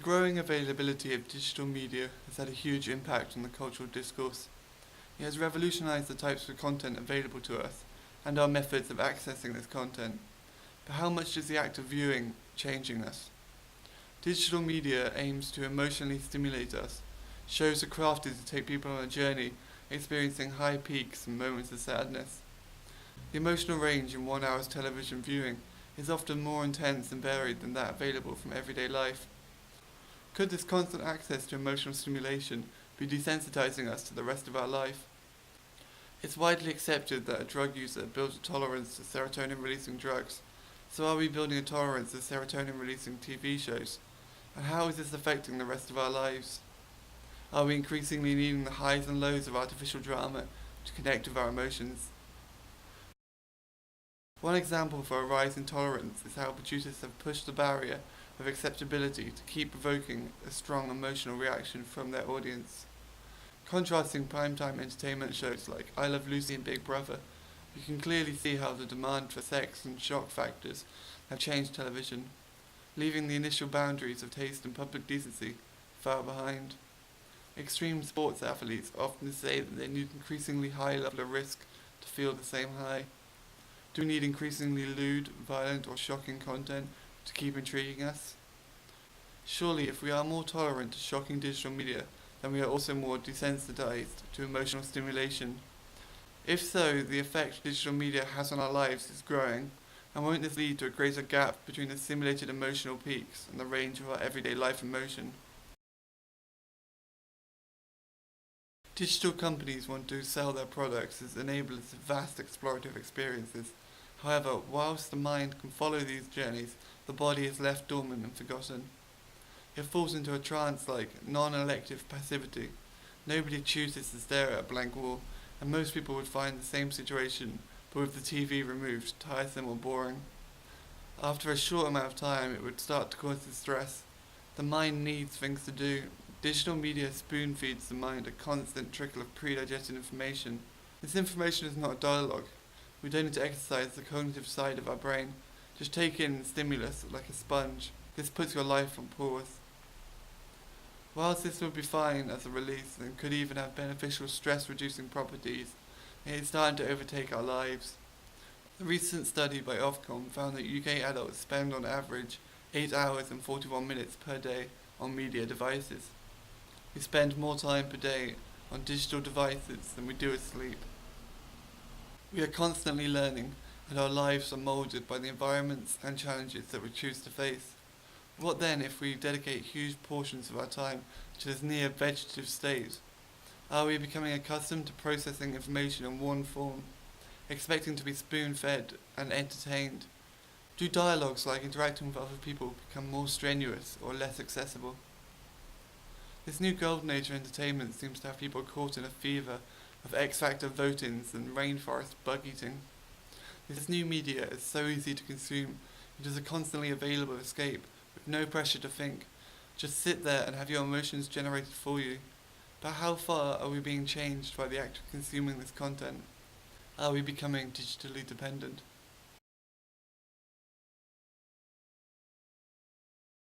The growing availability of digital media has had a huge impact on the cultural discourse. It has revolutionized the types of content available to us and our methods of accessing this content. But how much is the act of viewing changing us? Digital media aims to emotionally stimulate us, shows are crafted to take people on a journey, experiencing high peaks and moments of sadness. The emotional range in 1 hour's television viewing is often more intense and varied than that available from everyday life. Could this constant access to emotional stimulation be desensitizing us to the rest of our life? It's widely accepted that a drug user builds a tolerance to serotonin-releasing drugs. So are we building a tolerance to serotonin-releasing TV shows? And how is this affecting the rest of our lives? Are we increasingly needing the highs and lows of artificial drama to connect with our emotions? One example for a rise in tolerance is how producers have pushed the barrier of acceptability to keep provoking a strong emotional reaction from their audience. Contrasting primetime entertainment shows like I Love Lucy and Big Brother, you can clearly see how the demand for sex and shock factors have changed television, leaving the initial boundaries of taste and public decency far behind. Extreme sports athletes often say that they need increasingly high level of risk to feel the same high. Do we need increasingly lewd, violent or shocking content to keep intriguing us? Surely if we are more tolerant to shocking digital media, then we are also more desensitized to emotional stimulation. If so, the effect digital media has on our lives is growing, and won't this lead to a greater gap between the simulated emotional peaks and the range of our everyday life emotion? Digital companies want to sell their products as enablers of vast explorative experiences. However, whilst the mind can follow these journeys, the body is left dormant and forgotten. It falls into a trance-like, non-elective passivity. Nobody chooses to stare at a blank wall, and most people would find the same situation, but with the TV removed, tiresome or boring. After a short amount of time, it would start to cause distress. The mind needs things to do. Digital media spoon-feeds the mind a constant trickle of pre-digested information. This information is not a dialogue. We don't need to exercise the cognitive side of our brain. Just take in stimulus like a sponge. This puts your life on pause. Whilst this would be fine as a release and could even have beneficial stress-reducing properties, it is starting to overtake our lives. A recent study by Ofcom found that UK adults spend on average 8 hours and 41 minutes per day on media devices. We spend more time per day on digital devices than we do asleep. We are constantly learning, and our lives are moulded by the environments and challenges that we choose to face. What then if we dedicate huge portions of our time to this near vegetative state? Are we becoming accustomed to processing information in one form, expecting to be spoon-fed and entertained? Do dialogues like interacting with other people become more strenuous or less accessible? This new golden age of entertainment seems to have people caught in a fever of X-Factor vote-ins and rainforest bug-eating. This new media is so easy to consume, it is a constantly available escape, with no pressure to think. Just sit there and have your emotions generated for you. But how far are we being changed by the act of consuming this content? Are we becoming digitally dependent?